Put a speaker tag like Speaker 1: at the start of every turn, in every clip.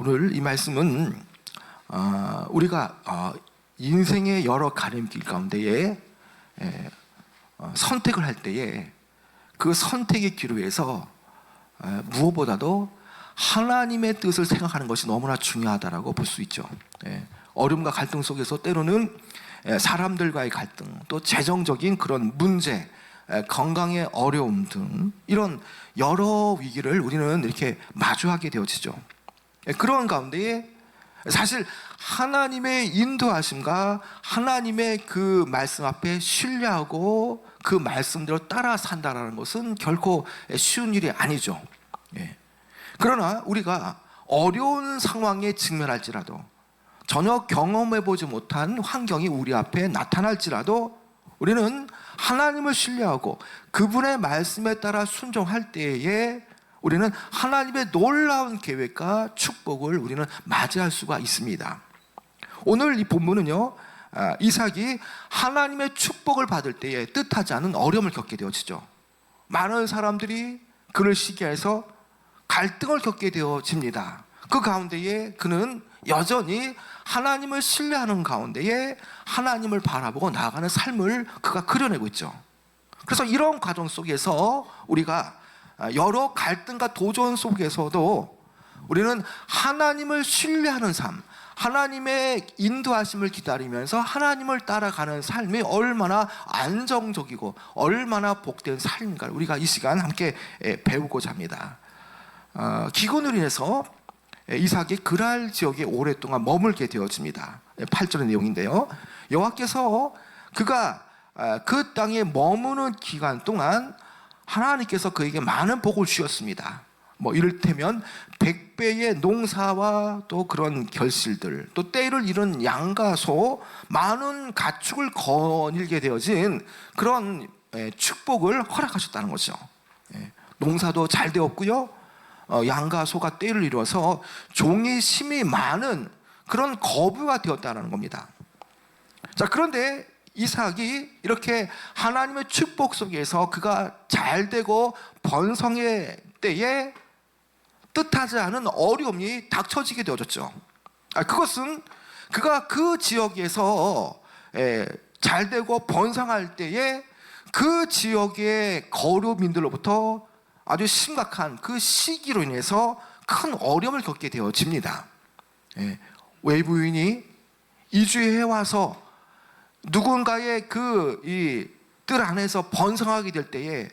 Speaker 1: 오늘 이 말씀은 우리가 인생의 여러 가림길 가운데에 선택을 할 때에 그 선택의 기로에서 무엇보다도 하나님의 뜻을 생각하는 것이 너무나 중요하다고 볼 수 있죠. 어려움과 갈등 속에서 때로는 사람들과의 갈등, 또 재정적인 그런 문제, 건강의 어려움 등 이런 여러 위기를 우리는 이렇게 마주하게 되어지죠. 그런 가운데에 사실 하나님의 인도하심과 하나님의 그 말씀 앞에 신뢰하고 그 말씀대로 따라 산다는 것은 결코 쉬운 일이 아니죠. 그러나 우리가 어려운 상황에 직면할지라도, 전혀 경험해보지 못한 환경이 우리 앞에 나타날지라도 우리는 하나님을 신뢰하고 그분의 말씀에 따라 순종할 때에 우리는 하나님의 놀라운 계획과 축복을 우리는 맞이할 수가 있습니다. 오늘 이 본문은요, 이삭이 하나님의 축복을 받을 때에 뜻하지 않은 어려움을 겪게 되어지죠. 많은 사람들이 그를 시기해서 갈등을 겪게 되어집니다. 그 가운데에 그는 여전히 하나님을 신뢰하는 가운데에 하나님을 바라보고 나아가는 삶을 그가 그려내고 있죠. 그래서 이런 과정 속에서 우리가 여러 갈등과 도전 속에서도 우리는 하나님을 신뢰하는 삶, 하나님의 인도하심을 기다리면서 하나님을 따라가는 삶이 얼마나 안정적이고 얼마나 복된 삶인가 우리가 이 시간 함께 배우고자 합니다. 기근으로 인해서 이삭이 그랄 지역에 오랫동안 머물게 되어집니다. 8절의 내용인데요, 여호와께서 그가 그 땅에 머무는 기간 동안 하나님께서 그에게 많은 복을 주셨습니다. 이를테면 100배의 농사와 또 그런 결실들, 또 때를 이룬 양과 소, 많은 가축을 거닐게 되어진 그런 축복을 허락하셨다는 거죠. 농사도 잘 되었고요, 양과 소가 때를 이루어서 종이 심이 많은 그런 거부가 되었다는 겁니다. 자, 그런데 이삭이 이렇게 하나님의 축복 속에서 그가 잘되고 번성의 때에 뜻하지 않은 어려움이 닥쳐지게 되어졌죠. 그것은 그가 그 지역에서 잘되고 번성할 때에 그 지역의 거류민들로부터 아주 심각한 그 시기로 인해서 큰 어려움을 겪게 되어집니다. 외부인이 이주해 와서 누군가의 이 뜰 안에서 번성하게 될 때에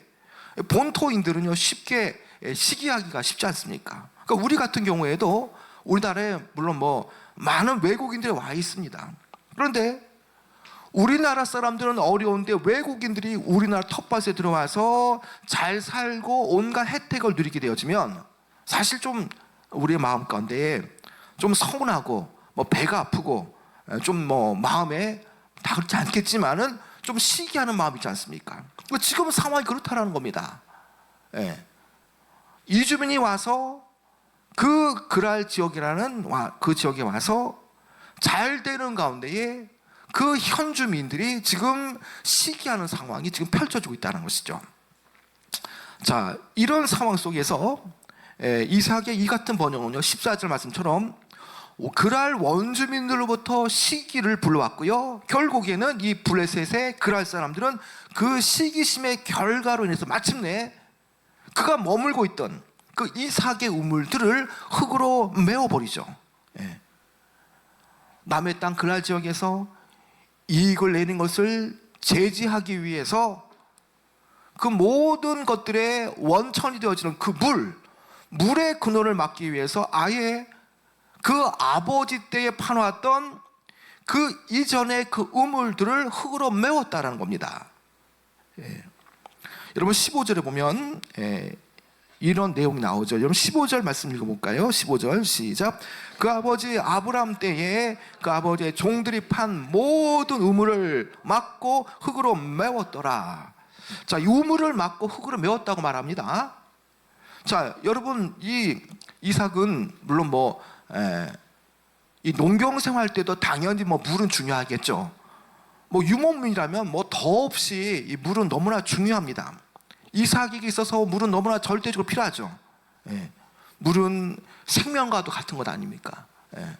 Speaker 1: 본토인들은요 쉽게 시기하기가 쉽지 않습니까? 그러니까 우리 같은 경우에도 우리나라에 물론 많은 외국인들이 와 있습니다. 그런데 우리나라 사람들은 어려운데 외국인들이 우리나라 텃밭에 들어와서 잘 살고 온갖 혜택을 누리게 되어지면 사실 좀 우리의 마음 가운데 좀 서운하고 배가 아프고 좀 마음에 다 그렇지 않겠지만은 좀 시기하는 마음이 있지 않습니까? 지금 상황이 그렇다는 겁니다. 이주민이 와서 그 그랄 지역이라는 그 지역에 와서 잘 되는 가운데에 그 현주민들이 지금 시기하는 상황이 지금 펼쳐지고 있다는 것이죠. 자, 이런 상황 속에서 이삭의 이 같은 번역은요 14절 말씀처럼 그랄 원주민들로부터 시기를 불러왔고요, 결국에는 이 블레셋의 그랄 사람들은 그 시기심의 결과로 인해서 마침내 그가 머물고 있던 그 이삭의 우물들을 흙으로 메워버리죠. 남의 땅 그랄 지역에서 이익을 내는 것을 제지하기 위해서 그 모든 것들의 원천이 되어지는 그 물의 근원을 막기 위해서 아예 그 아버지 때에 파놓았던 그 이전의 그 우물들을 흙으로 메웠다는 겁니다. 여러분 15절에 보면 이런 내용이 나오죠. 여러분 15절 말씀 읽어볼까요? 15절 시작. 그 아버지 아브람 때에 그 아버지의 종들이 판 모든 우물을 막고 흙으로 메웠더라. 자, 이 우물을 막고 흙으로 메웠다고 말합니다. 자, 여러분 이 이삭은 물론 이 농경 생활 때도 당연히 물은 중요하겠죠. 유목민이라면 더없이 이 물은 너무나 중요합니다. 이삭에게 있어서 물은 너무나 절대적으로 필요하죠. 물은 생명과도 같은 것 아닙니까? 예.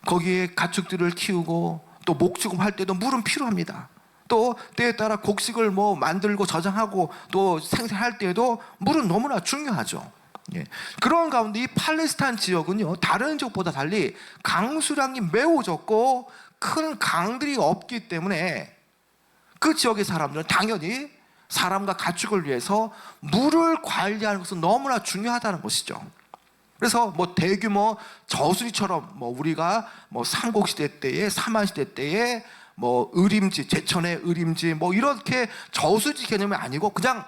Speaker 1: 거기에 가축들을 키우고 또 목축음 할 때도 물은 필요합니다. 또 때에 따라 곡식을 뭐 만들고 저장하고 또 생산할 때에도 물은 너무나 중요하죠. 예. 그런 가운데 이 팔레스타인 지역은요, 다른 지역보다 달리 강수량이 매우 적고 큰 강들이 없기 때문에 그 지역의 사람들은 당연히 사람과 가축을 위해서 물을 관리하는 것은 너무나 중요하다는 것이죠. 그래서 뭐 대규모 저수지처럼 뭐 우리가 뭐 삼국시대 때에 삼한시대 때에 뭐 의림지, 제천의 의림지 뭐 이렇게 저수지 개념이 아니고 그냥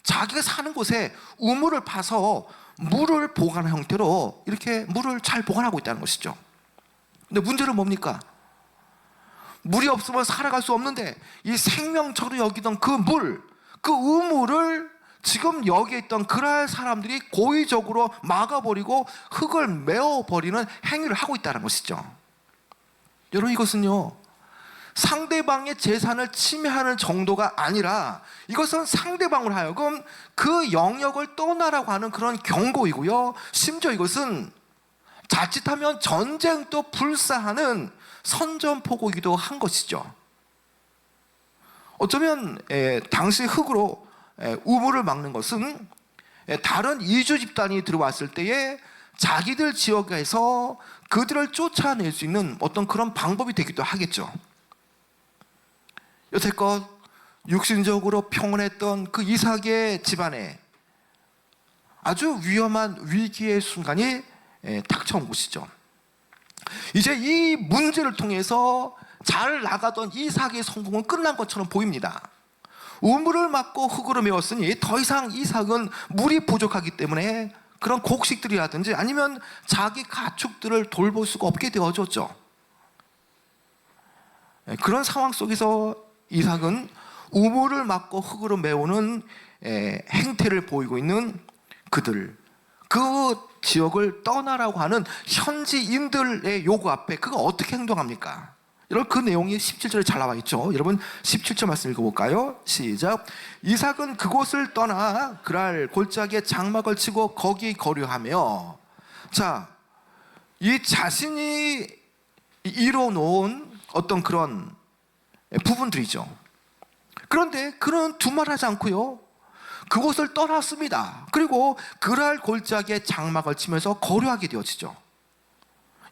Speaker 1: 자기가 사는 곳에 우물을 파서 물을 보관하는 형태로 이렇게 물을 잘 보관하고 있다는 것이죠. 근데 문제는 뭡니까? 물이 없으면 살아갈 수 없는데 이 생명처로 여기던 그 물, 그 우물을 지금 여기에 있던 그랄 사람들이 고의적으로 막아버리고 흙을 메워버리는 행위를 하고 있다는 것이죠. 여러분, 이것은요, 상대방의 재산을 침해하는 정도가 아니라 이것은 상대방을 하여금 그 영역을 떠나라고 하는 그런 경고이고요, 심지어 이것은 자칫하면 전쟁도 불사하는 선전포고이기도 한 것이죠. 어쩌면 당시 흙으로 우물을 막는 것은 다른 이주 집단이 들어왔을 때에 자기들 지역에서 그들을 쫓아낼 수 있는 어떤 그런 방법이 되기도 하겠죠. 여태껏 육신적으로 평온했던 그 이삭의 집안에 아주 위험한 위기의 순간이 닥쳐온 것이죠. 이제 이 문제를 통해서 잘 나가던 이삭의 성공은 끝난 것처럼 보입니다. 우물을 막고 흙으로 메웠으니 더 이상 이삭은 물이 부족하기 때문에 그런 곡식들이라든지 아니면 자기 가축들을 돌볼 수가 없게 되어졌죠. 그런 상황 속에서 이삭은 우물을 막고 흙으로 메우는 행태를 보이고 있는 그들, 그 지역을 떠나라고 하는 현지인들의 요구 앞에 그가 어떻게 행동합니까? 여러분, 그 내용이 17절에 잘 나와 있죠. 여러분, 17절 말씀 읽어볼까요? 시작. 이삭은 그곳을 떠나 그랄 골짜기에 장막을 치고 거기 거류하며, 자, 이 자신이 이뤄놓은 어떤 그런 부분들이죠. 그런데 그는 두말하지 않고요, 그곳을 떠났습니다. 그리고 그랄 골짜기에 장막을 치면서 거류하게 되어지죠.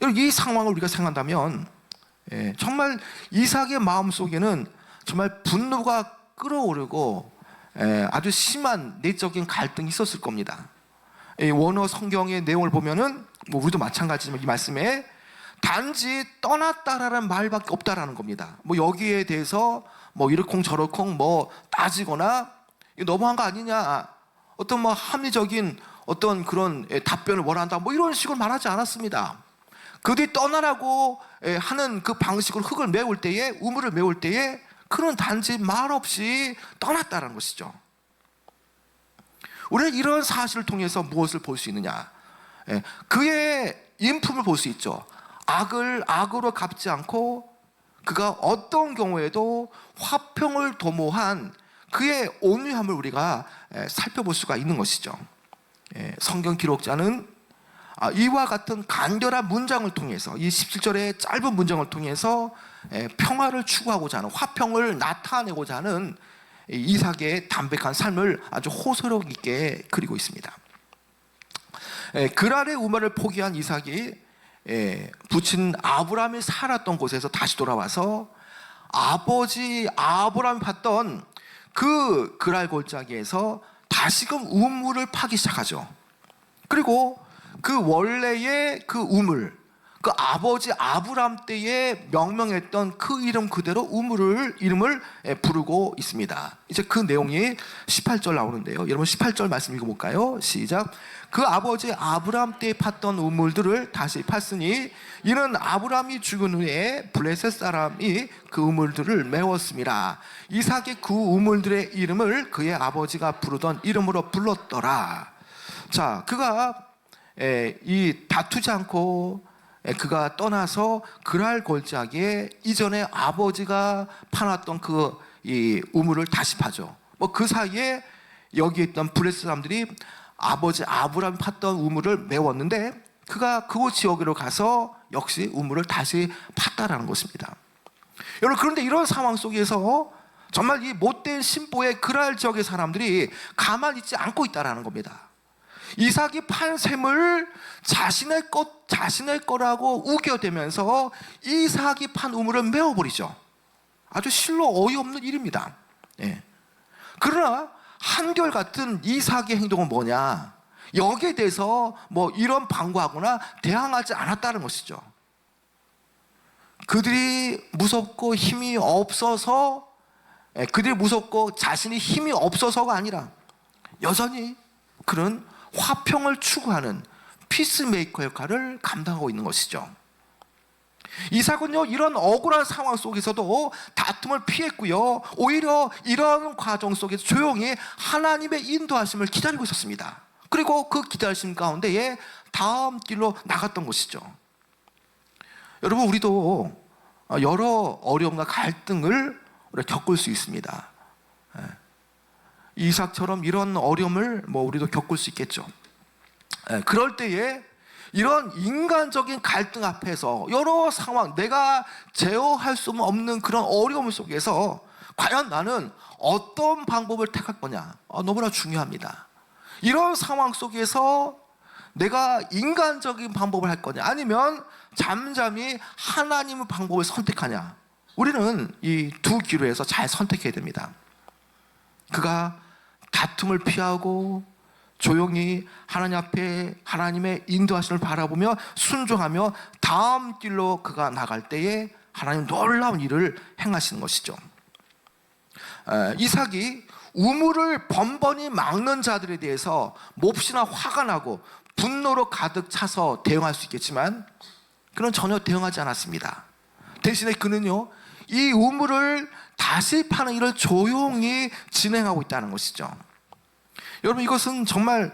Speaker 1: 여러분, 이 상황을 우리가 생각한다면 정말 이삭의 마음속에는 정말 분노가 끓어오르고 아주 심한 내적인 갈등이 있었을 겁니다. 원어 성경의 내용을 보면은 뭐 우리도 마찬가지지만 이 말씀에 단지 떠났다라는 말밖에 없다라는 겁니다. 뭐 여기에 대해서 뭐 이러쿵 저러쿵 뭐 따지거나 너무한 거 아니냐, 어떤 뭐 합리적인 어떤 그런 답변을 원한다 뭐 이런 식으로 말하지 않았습니다. 그들이 떠나라고 하는 그 방식으로 흙을 메울 때에, 우물을 메울 때에 그는 단지 말없이 떠났다는 것이죠. 우리는 이런 사실을 통해서 무엇을 볼 수 있느냐? 그의 인품을 볼 수 있죠. 악을 악으로 갚지 않고 그가 어떤 경우에도 화평을 도모한 그의 온유함을 우리가 살펴볼 수가 있는 것이죠. 성경 기록자는 이와 같은 간결한 문장을 통해서, 이 17절의 짧은 문장을 통해서 평화를 추구하고자 하는, 화평을 나타내고자 하는 이삭의 담백한 삶을 아주 호소력 있게 그리고 있습니다. 그랄의 우물을 포기한 이삭이 부친 아브라함이 살았던 곳에서 다시 돌아와서 아버지 아브라함이 봤던 그 그랄 골짜기에서 다시금 우물을 파기 시작하죠. 그리고 그 원래의 그 우물, 그 아버지 아브라함 때에 명명했던 그 이름 그대로 이름을 부르고 있습니다. 이제 그 내용이 18절 나오는데요. 여러분, 18절 말씀 읽어볼까요? 시작. 그 아버지 아브라함 때에 팠던 우물들을 다시 팠으니 이는 아브라함이 죽은 후에 블레셋 사람이 그 우물들을 메웠습니다. 이삭이 그 우물들의 이름을 그의 아버지가 부르던 이름으로 불렀더라. 자, 그가 이 다투지 않고 그가 떠나서 그랄 골짜기에 이전에 아버지가 파놨던 그 이 우물을 다시 파죠. 뭐 그 사이에 여기 있던 블레셋 사람들이 아버지 아브라함이 팠던 우물을 메웠는데 그가 그곳 지역으로 가서 역시 우물을 다시 팠다라는 것입니다. 여러분, 그런데 이런 상황 속에서 정말 이 못된 심보의 그랄 지역의 사람들이 가만히 있지 않고 있다라는 겁니다. 이삭이 판 샘을 자신의 거라고 우겨대면서 이삭이 판 우물을 메워버리죠. 아주 실로 어이없는 일입니다. 예. 그러나 한결같은 이삭의 행동은 뭐냐? 여기에 대해서 뭐 이런 방구하거나 대항하지 않았다는 것이죠. 그들이 무섭고 힘이 없어서, 그들이 무섭고 자신이 힘이 없어서가 아니라 여전히 그런 화평을 추구하는 피스메이커 역할을 감당하고 있는 것이죠. 이삭은요, 이런 억울한 상황 속에서도 다툼을 피했고요, 오히려 이런 과정 속에서 조용히 하나님의 인도하심을 기다리고 있었습니다. 그리고 그 기다리심 가운데에 다음 길로 나갔던 것이죠. 여러분, 우리도 여러 어려움과 갈등을 겪을 수 있습니다. 이삭처럼 이런 어려움을 우리도 겪을 수 있겠죠. 그럴 때에 이런 인간적인 갈등 앞에서 여러 상황, 내가 제어할 수 없는 그런 어려움 속에서 과연 나는 어떤 방법을 택할 거냐, 너무나 중요합니다. 이런 상황 속에서 내가 인간적인 방법을 할 거냐, 아니면 잠잠히 하나님의 방법을 선택하냐, 우리는 이 두 기로에서 잘 선택해야 됩니다. 그가 다툼을 피하고 조용히 하나님 앞에 하나님의 인도하심을 바라보며 순종하며 다음 길로 그가 나갈 때에 하나님 놀라운 일을 행하시는 것이죠. 이삭이 우물을 번번이 막는 자들에 대해서 몹시나 화가 나고 분노로 가득 차서 대응할 수 있겠지만 그는 전혀 대응하지 않았습니다. 대신에 그는요, 이 우물을 다시 파는 일을 조용히 진행하고 있다는 것이죠. 여러분, 이것은 정말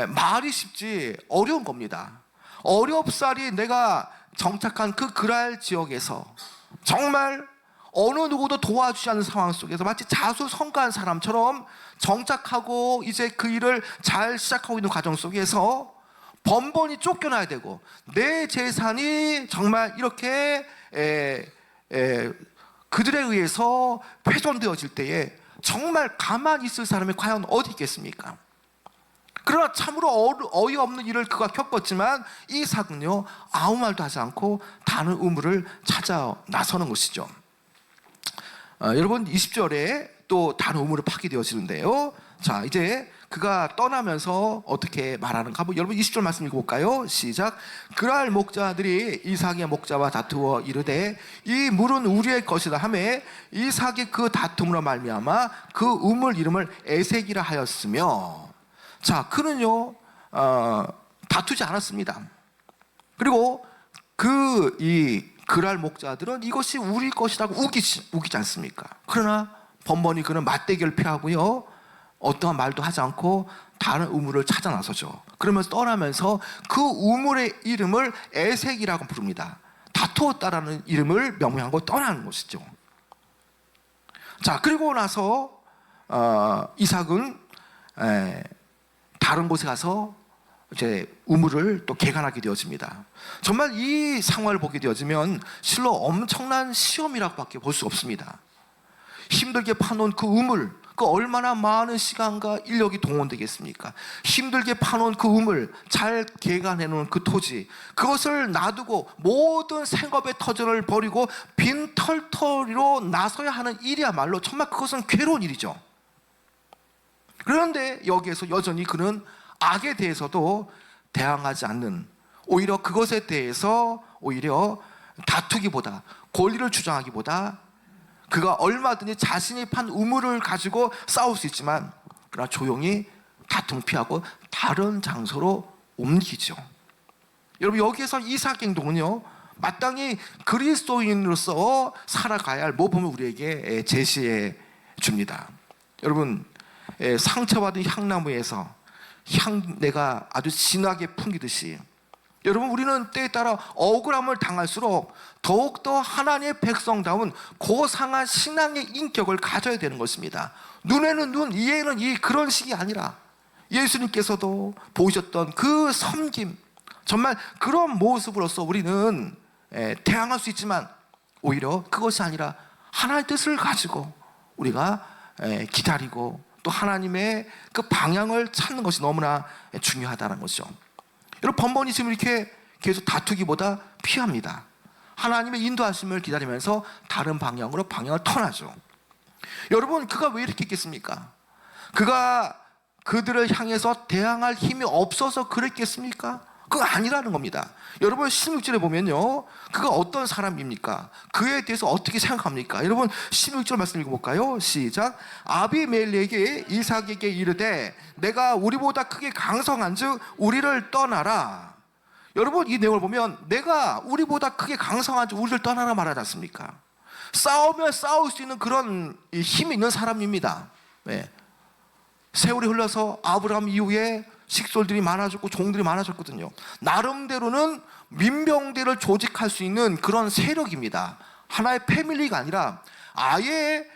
Speaker 1: 말이 쉽지 어려운 겁니다. 어렵사리 내가 정착한 그 그랄 지역에서 정말 어느 누구도 도와주지 않는 상황 속에서 마치 자수성가한 사람처럼 정착하고 이제 그 일을 잘 시작하고 있는 과정 속에서 번번이 쫓겨나야 되고 내 재산이 정말 이렇게 그들에 의해서 훼손되어질 때에 정말 가만히 있을 사람이 과연 어디 있겠습니까? 그러나 참으로 어이없는 일을 그가 겪었지만 이삭은요, 아무 말도 하지 않고 다른 우물을 찾아 나서는 것이죠. 여러분, 20절에 또 다른 우물을 파게 되어지는데요. 자, 이제 그가 떠나면서 어떻게 말하는가? 여러분, 20절 말씀 읽어볼까요? 시작. 그랄 목자들이 이삭의 목자와 다투어 이르되 이 물은 우리의 것이다 하매 이삭이 그 다툼으로 말미암아 그 우물 이름을 에색이라 하였으며, 자, 그는요 다투지 않았습니다. 그리고 이 그랄 목자들은 이것이 우리 것이라고 우기지 않습니까? 그러나 번번이 그는 맞대결을 피하고요, 어떠한 말도 하지 않고 다른 우물을 찾아 나서죠. 그러면서 떠나면서 그 우물의 이름을 에색이라고 부릅니다. 다투었다라는 이름을 명명하고 떠나는 것이죠. 자, 그리고 나서 이삭은 다른 곳에 가서 이제 우물을 또 개간하게 되어집니다. 정말 이 상황을 보게 되어지면 실로 엄청난 시험이라고밖에 볼 수 없습니다. 힘들게 파놓은 그 우물, 그 얼마나 많은 시간과 인력이 동원되겠습니까? 힘들게 파놓은 그 우물, 잘 개간해놓은 그 토지, 그것을 놔두고 모든 생업의 터전을 버리고 빈 털터리로 나서야 하는 일이야말로 정말 그것은 괴로운 일이죠. 그런데 여기에서 여전히 그는 악에 대해서도 대항하지 않는, 오히려 그것에 대해서 오히려 다투기보다, 권리를 주장하기보다 그가 얼마든지 자신이 판 우물을 가지고 싸울 수 있지만 그러나 조용히 다툼을 피하고 다른 장소로 옮기죠. 여러분, 여기에서 이삭 행동은요, 마땅히 그리스도인으로서 살아가야 할 모범을 우리에게 제시해 줍니다. 여러분, 상처받은 향나무에서 향내가 아주 진하게 풍기듯이 여러분, 우리는 때에 따라 억울함을 당할수록 더욱더 하나님의 백성다운 고상한 신앙의 인격을 가져야 되는 것입니다. 눈에는 눈, 이에는 이, 그런 식이 아니라 예수님께서도 보이셨던 그 섬김, 정말 그런 모습으로서 우리는 대항할 수 있지만 오히려 그것이 아니라 하나님의 뜻을 가지고 우리가 기다리고 또 하나님의 그 방향을 찾는 것이 너무나 중요하다는 것이죠. 여러분, 번번이 지금 이렇게 계속 다투기보다 피합니다. 하나님의 인도하심을 기다리면서 다른 방향으로 방향을 턴하죠. 여러분, 그가 왜 이렇게 했겠습니까? 그가 그들을 향해서 대항할 힘이 없어서 그랬겠습니까? 그거 아니라는 겁니다. 여러분, 16절에 보면요, 그가 어떤 사람입니까? 그에 대해서 어떻게 생각합니까? 여러분, 16절 말씀 읽어볼까요? 시작. 아비멜렉이 이삭에게 이르되 내가 우리보다 크게 강성한즉 우리를 떠나라. 여러분, 이 내용을 보면 내가 우리보다 크게 강성한즉 우리를 떠나라 말하지 않습니까? 싸우면 싸울 수 있는 그런 힘이 있는 사람입니다. 네. 세월이 흘러서 아브라함 이후에 식솔들이 많아졌고 종들이 많아졌거든요. 나름대로는 민병대를 조직할 수 있는 그런 세력입니다. 하나의 패밀리가 아니라 아예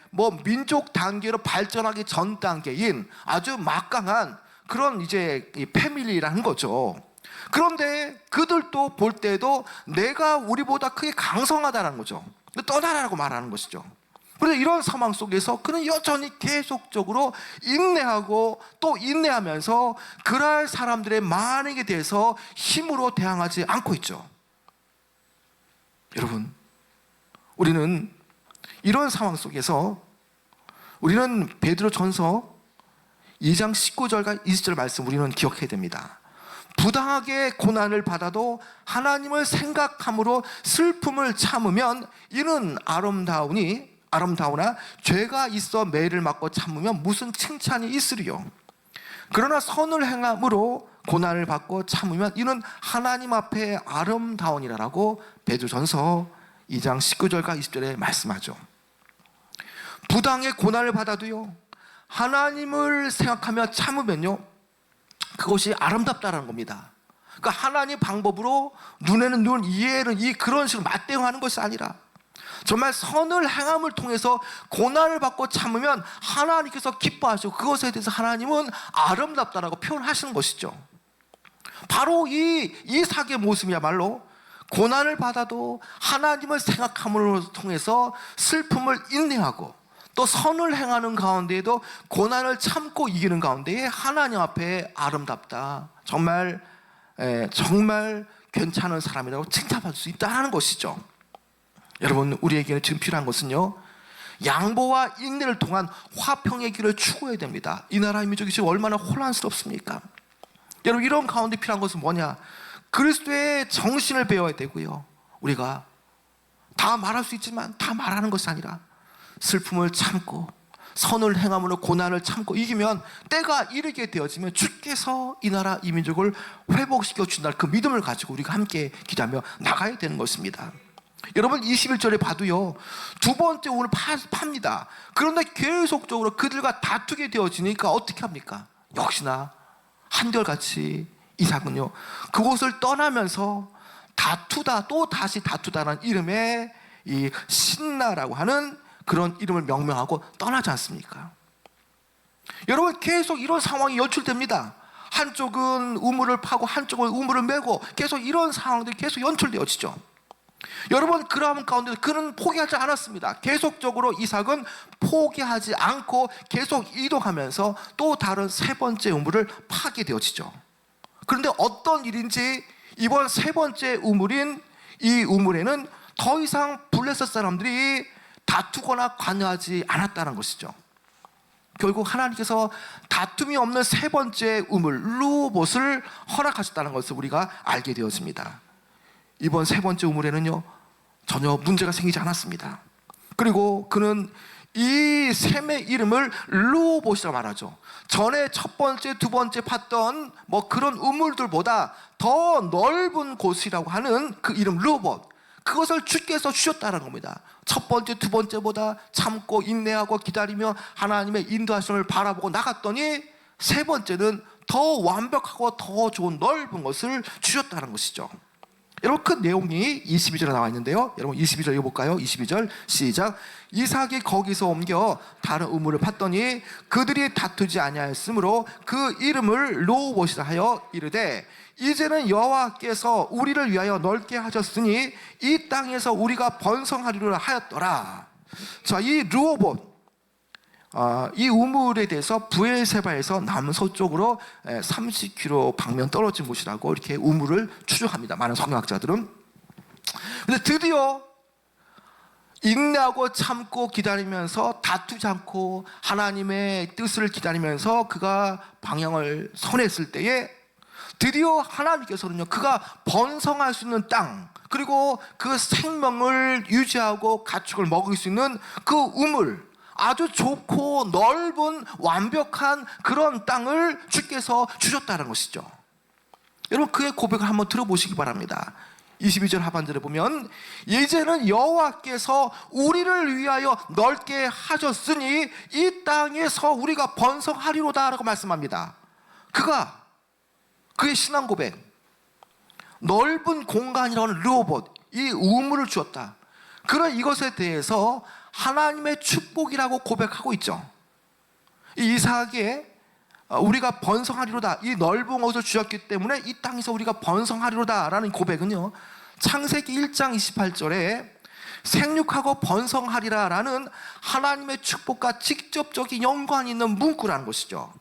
Speaker 1: 민족 단계로 발전하기 전 단계인 아주 막강한 그런 이제 패밀리라는 거죠. 그런데 그들도 볼 때도 내가 우리보다 크게 강성하다는 거죠. 떠나라고 말하는 것이죠. 그런데 이런 상황 속에서 그는 여전히 계속적으로 인내하고 또 인내하면서 그럴 사람들의 만행에 대해서 힘으로 대항하지 않고 있죠. 여러분, 우리는 이런 상황 속에서 우리는 베드로전서 2장 19절과 20절 말씀 우리는 기억해야 됩니다. 부당하게 고난을 받아도 하나님을 생각함으로 슬픔을 참으면 이는 아름다우나 죄가 있어 매를 맞고 참으면 무슨 칭찬이 있으리요. 그러나 선을 행함으로 고난을 받고 참으면 이는 하나님 앞에 아름다우니라라고 베드로전서 2장 19절과 20절에 말씀하죠. 부당하게 고난을 받아도요, 하나님을 생각하며 참으면요, 그것이 아름답다라는 겁니다. 그러니까 하나님 방법으로 눈에는 눈, 이해는 이, 그런 식으로 맞대응하는 것이 아니라 정말 선을 행함을 통해서 고난을 받고 참으면 하나님께서 기뻐하시고 그것에 대해서 하나님은 아름답다라고 표현하시는 것이죠. 바로 이 이삭의 모습이야말로 고난을 받아도 하나님을 생각함으로 통해서 슬픔을 인내하고 또 선을 행하는 가운데에도 고난을 참고 이기는 가운데에 하나님 앞에 아름답다, 정말 괜찮은 사람이라고 칭찬받을 수 있다는 것이죠. 여러분, 우리에게는 지금 필요한 것은요, 양보와 인내를 통한 화평의 길을 추구해야 됩니다. 이 나라 민족이 지금 얼마나 혼란스럽습니까? 여러분, 이런 가운데 필요한 것은 뭐냐? 그리스도의 정신을 배워야 되고요, 우리가 다 말할 수 있지만 다 말하는 것이 아니라 슬픔을 참고 선을 행함으로 고난을 참고 이기면 때가 이르게 되어지면 주께서 이 나라 이 민족을 회복시켜 준다는 그 믿음을 가지고 우리가 함께 기도하며 나가야 되는 것입니다. 여러분, 21절에 봐도요, 두 번째 운을 팝니다. 그런데 계속적으로 그들과 다투게 되어지니까 어떻게 합니까? 역시나 한결같이 이삭은요, 그곳을 떠나면서 다투다 또 다시 다투다라는 이름의 이 신나라고 하는 그런 이름을 명명하고 떠나지 않습니까? 여러분, 계속 이런 상황이 연출됩니다. 한쪽은 우물을 파고 한쪽은 우물을 메고 계속 이런 상황들이 계속 연출되어지죠. 여러분, 그런 가운데 그는 포기하지 않았습니다. 계속적으로 이삭은 포기하지 않고 계속 이동하면서 또 다른 세 번째 우물을 파게 되어지죠. 그런데 어떤 일인지 이번 세 번째 우물인 이 우물에는 더 이상 블레셋 사람들이 다투거나 관여하지 않았다는 것이죠. 결국 하나님께서 다툼이 없는 세 번째 우물 르호봇을 허락하셨다는 것을 우리가 알게 되었습니다. 이번 세 번째 우물에는요, 전혀 문제가 생기지 않았습니다. 그리고 그는 이 샘의 이름을 르호봇이라고 말하죠. 전에 첫 번째, 두 번째 팠던 그런 우물들보다 더 넓은 곳이라고 하는 그 이름 르호봇, 그것을 주께서 주셨다는 겁니다. 첫 번째, 두 번째보다 참고 인내하고 기다리며 하나님의 인도하심을 바라보고 나갔더니 세 번째는 더 완벽하고 더 좋은 넓은 것을 주셨다는 것이죠. 여러분 그 내용이 22절에 나와 있는데요. 여러분 22절 읽어볼까요? 22절 시작. 이삭이 거기서 옮겨 다른 우물을 팠더니 그들이 다투지 아니하였으므로 그 이름을 르호봇이라 하여 이르되 이제는 여호와께서 우리를 위하여 넓게 하셨으니 이 땅에서 우리가 번성하리라 하였더라. 자, 이 르호봇, 이 우물에 대해서 브엘세바에서 남서쪽으로 30km 방면 떨어진 곳이라고 이렇게 우물을 추정합니다. 많은 성경학자들은. 근데 드디어 인내하고 참고 기다리면서 다투지 않고 하나님의 뜻을 기다리면서 그가 방향을 선했을 때에 드디어 하나님께서는요, 그가 번성할 수 있는 땅, 그리고 그 생명을 유지하고 가축을 먹을 수 있는 그 우물, 아주 좋고 넓은 완벽한 그런 땅을 주께서 주셨다는 것이죠. 여러분 그의 고백을 한번 들어보시기 바랍니다. 22절 하반절에 보면 이제는 여호와께서 우리를 위하여 넓게 하셨으니 이 땅에서 우리가 번성하리로다 라고 말씀합니다. 그의 신앙 고백, 넓은 공간이라는 르호봇, 이 우물을 주었다. 그런 이것에 대해서 하나님의 축복이라고 고백하고 있죠. 이 이삭에게 우리가 번성하리로다, 이 넓은 곳을 주셨기 때문에 이 땅에서 우리가 번성하리로다 라는 고백은요, 창세기 1장 28절에 생육하고 번성하리라 라는 하나님의 축복과 직접적인 연관이 있는 문구라는 것이죠.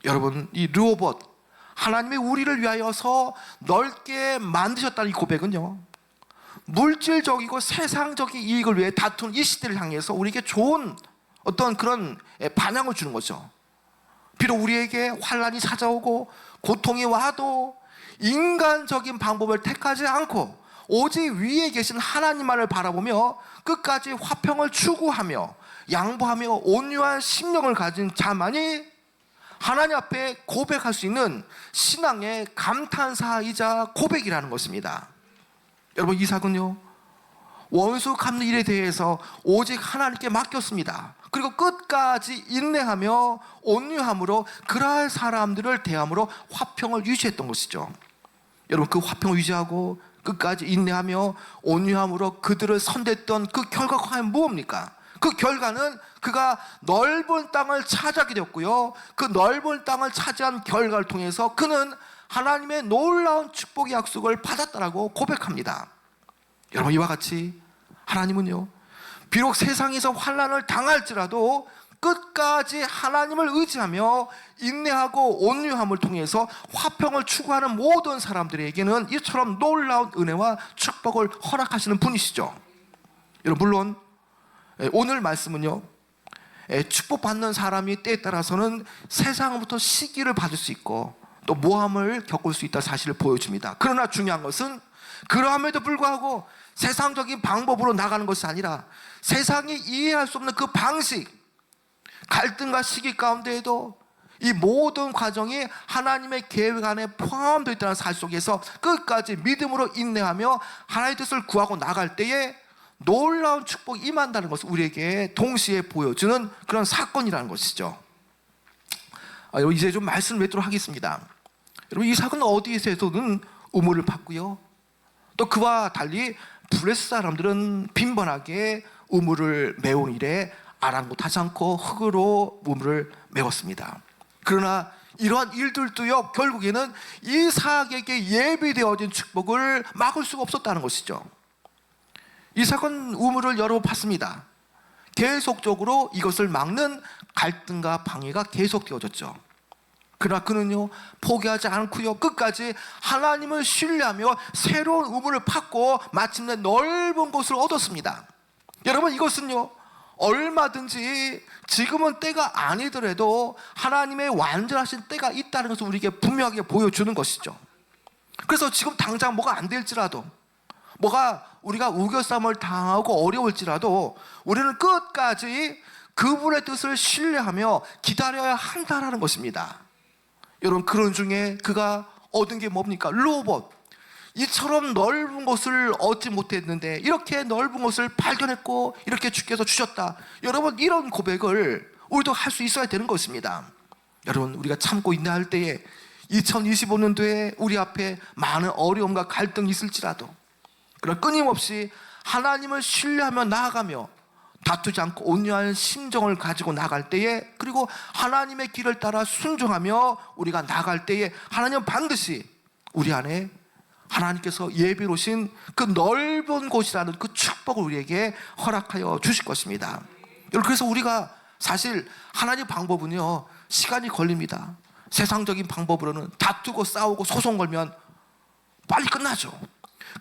Speaker 1: 여러분 이 르호봇, 하나님이 우리를 위하여서 넓게 만드셨다는 이 고백은요, 물질적이고 세상적인 이익을 위해 다투는 이 시대를 향해서 우리에게 좋은 어떤 그런 반향을 주는 거죠. 비록 우리에게 환난이 찾아오고 고통이 와도 인간적인 방법을 택하지 않고 오직 위에 계신 하나님만을 바라보며 끝까지 화평을 추구하며 양보하며 온유한 심령을 가진 자만이 하나님 앞에 고백할 수 있는 신앙의 감탄사이자 고백이라는 것입니다. 여러분 이삭은요, 원수 갚는 일에 대해서 오직 하나님께 맡겼습니다. 그리고 끝까지 인내하며 온유함으로 그러한 사람들을 대함으로 화평을 유지했던 것이죠. 여러분 그 화평을 유지하고 끝까지 인내하며 온유함으로 그들을 선댔던 그 결과가 과연 무엇입니까? 그 결과는 그가 넓은 땅을 차지하게 되었고요, 그 넓은 땅을 차지한 결과를 통해서 그는 하나님의 놀라운 축복의 약속을 받았다라고 고백합니다. 여러분 이와 같이 하나님은요, 비록 세상에서 환난을 당할지라도 끝까지 하나님을 의지하며 인내하고 온유함을 통해서 화평을 추구하는 모든 사람들에게는 이처럼 놀라운 은혜와 축복을 허락하시는 분이시죠. 여러분 물론 오늘 말씀은요, 축복받는 사람이 때에 따라서는 세상부터 시기를 받을 수 있고 또 모함을 겪을 수 있다는 사실을 보여줍니다. 그러나 중요한 것은 그러함에도 불구하고 세상적인 방법으로 나가는 것이 아니라 세상이 이해할 수 없는 그 방식, 갈등과 시기 가운데에도 이 모든 과정이 하나님의 계획 안에 포함되어 있다는 사실 속에서 끝까지 믿음으로 인내하며 하나님의 뜻을 구하고 나갈 때에 놀라운 축복이 임한다는 것을 우리에게 동시에 보여주는 그런 사건이라는 것이죠. 여러분 이제 좀 말씀을 맺도록 하겠습니다. 여러분 이삭은 어디에서든 우물을 팠고요, 또 그와 달리 블레셋 사람들은 빈번하게 우물을 메운 일에 아랑곳하지 않고 흙으로 우물을 메웠습니다. 그러나 이러한 일들도요, 결국에는 이삭에게 예비되어진 축복을 막을 수가 없었다는 것이죠. 이삭은 우물을 여러 번 팠습니다. 계속적으로 이것을 막는 갈등과 방해가 계속되어졌죠. 그러나 그는요 포기하지 않고요, 끝까지 하나님을 신뢰하며 새로운 우물을 팠고 마침내 넓은 곳을 얻었습니다. 여러분 이것은요 얼마든지 지금은 때가 아니더라도 하나님의 완전하신 때가 있다는 것을 우리에게 분명하게 보여주는 것이죠. 그래서 지금 당장 뭐가 안 될지라도, 뭐가 우리가 우겨쌈을 당하고 어려울지라도 우리는 끝까지 그분의 뜻을 신뢰하며 기다려야 한다는 것입니다. 여러분 그런 중에 그가 얻은 게 뭡니까? 르호봇, 이처럼 넓은 곳을 얻지 못했는데 이렇게 넓은 곳을 발견했고 이렇게 주께서 주셨다. 여러분 이런 고백을 우리도 할 수 있어야 되는 것입니다. 여러분 우리가 참고 인내할 때에 2025년도에 우리 앞에 많은 어려움과 갈등이 있을지라도, 그러나 끊임없이 하나님을 신뢰하며 나아가며 다투지 않고 온유한 심정을 가지고 나갈 때에, 그리고 하나님의 길을 따라 순종하며 우리가 나갈 때에 하나님은 반드시 우리 안에 하나님께서 예비로신 그 넓은 곳이라는 그 축복을 우리에게 허락하여 주실 것입니다. 여러분, 그래서 우리가 사실 하나님 방법은요, 시간이 걸립니다. 세상적인 방법으로는 다투고 싸우고 소송 걸면 빨리 끝나죠.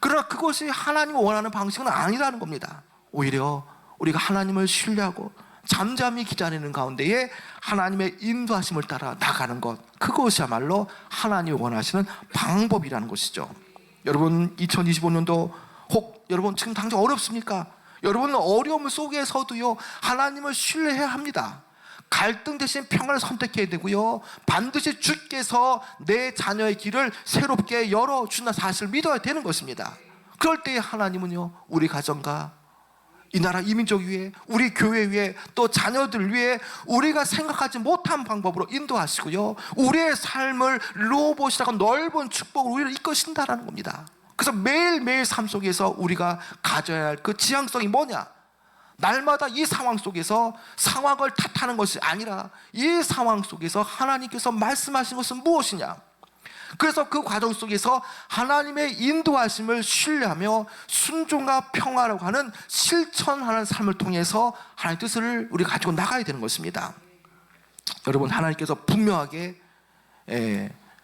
Speaker 1: 그러나 그것이 하나님이 원하는 방식은 아니라는 겁니다. 오히려 우리가 하나님을 신뢰하고 잠잠히 기다리는 가운데에 하나님의 인도하심을 따라 나가는 것, 그것이야말로 하나님이 원하시는 방법이라는 것이죠. 여러분, 2025년도 혹 여러분 지금 당장 어렵습니까? 여러분은 어려움 속에서도요, 하나님을 신뢰해야 합니다. 갈등 대신 평안을 선택해야 되고요, 반드시 주께서 내 자녀의 길을 새롭게 열어준다는 사실을 믿어야 되는 것입니다. 그럴 때 하나님은요, 우리 가정과 이 나라 이민족 위에, 우리 교회 위에, 또 자녀들 위에 우리가 생각하지 못한 방법으로 인도하시고요, 우리의 삶을 로봇이라고 넓은 축복으로 우리를 이끄신다라는 겁니다. 그래서 매일매일 삶 속에서 우리가 가져야 할 그 지향성이 뭐냐? 날마다 이 상황 속에서 상황을 탓하는 것이 아니라 이 상황 속에서 하나님께서 말씀하신 것은 무엇이냐? 그래서 그 과정 속에서 하나님의 인도하심을 신뢰하며 순종과 평화라고 하는 실천하는 삶을 통해서 하나님의 뜻을 우리가 가지고 나가야 되는 것입니다. 여러분, 하나님께서 분명하게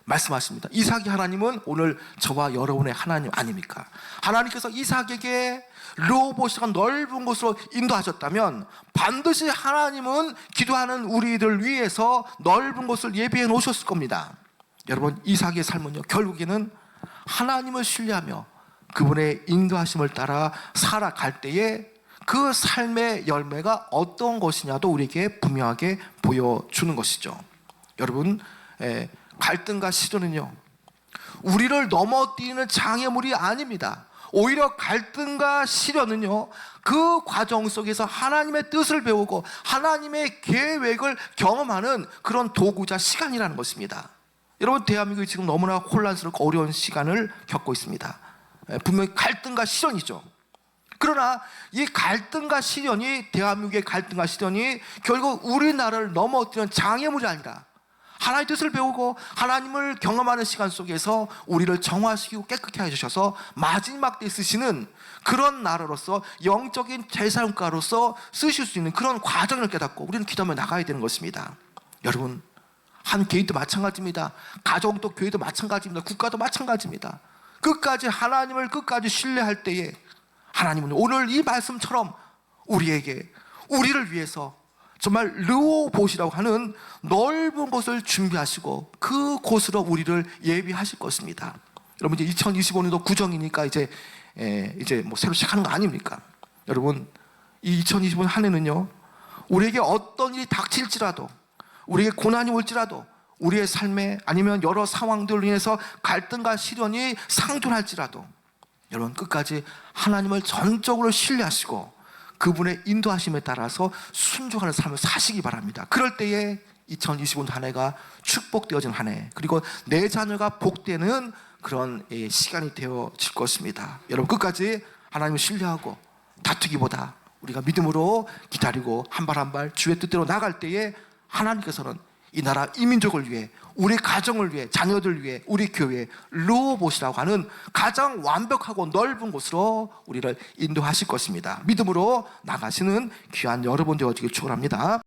Speaker 1: 말씀하십니다. 이삭이 하나님은 오늘 저와 여러분의 하나님 아닙니까? 하나님께서 이삭에게 르호봇이라는 넓은 곳으로 인도하셨다면 반드시 하나님은 기도하는 우리들 위해서 넓은 곳을 예비해 놓으셨을 겁니다. 여러분, 이삭의 삶은요, 결국에는 하나님을 신뢰하며 그분의 인도하심을 따라 살아갈 때에 그 삶의 열매가 어떤 것이냐도 우리에게 분명하게 보여주는 것이죠. 여러분, 갈등과 시련은요, 우리를 넘어뜨리는 장애물이 아닙니다. 오히려 갈등과 시련은요, 그 과정 속에서 하나님의 뜻을 배우고 하나님의 계획을 경험하는 그런 도구자 시간이라는 것입니다. 여러분, 대한민국이 지금 너무나 혼란스럽고 어려운 시간을 겪고 있습니다. 분명히 갈등과 시련이죠. 그러나 이 갈등과 시련이, 대한민국의 갈등과 시련이 결국 우리나라를 넘어뜨리는 장애물이 아니라 하나님의 뜻을 배우고 하나님을 경험하는 시간 속에서 우리를 정화시키고 깨끗게 해주셔서 마지막 때 쓰시는 그런 나라로서 영적인 재산가로서 쓰실 수 있는 그런 과정을 깨닫고 우리는 기도하며 나가야 되는 것입니다. 여러분, 한 개인도 마찬가지입니다. 가정도, 교회도 마찬가지입니다. 국가도 마찬가지입니다. 끝까지 하나님을 끝까지 신뢰할 때에 하나님은 오늘 이 말씀처럼 우리에게, 우리를 위해서 정말 르호봇이라고 하는 넓은 곳을 준비하시고 그 곳으로 우리를 예비하실 것입니다. 여러분, 이제 2025년도 구정이니까 이제 뭐 새로 시작하는 거 아닙니까? 여러분, 이 2025년 한 해는요, 우리에게 어떤 일이 닥칠지라도, 우리에게 고난이 올지라도, 우리의 삶에 아니면 여러 상황들로 인해서 갈등과 시련이 상존할지라도 여러분, 끝까지 하나님을 전적으로 신뢰하시고 그분의 인도하심에 따라서 순종하는 삶을 사시기 바랍니다. 그럴 때에 2025년 한 해가 축복되어진 한 해, 그리고 내 자녀가 복되는 그런 시간이 되어질 것입니다. 여러분, 끝까지 하나님을 신뢰하고 다투기보다 우리가 믿음으로 기다리고 한 발 한 발 주의 뜻대로 나갈 때에 하나님께서는 이 나라 이민족을 위해, 우리 가정을 위해, 자녀들 위해, 우리 교회 르호봇이라고 하는 가장 완벽하고 넓은 곳으로 우리를 인도하실 것입니다. 믿음으로 나가시는 귀한 여러분 되어지길 축원합니다.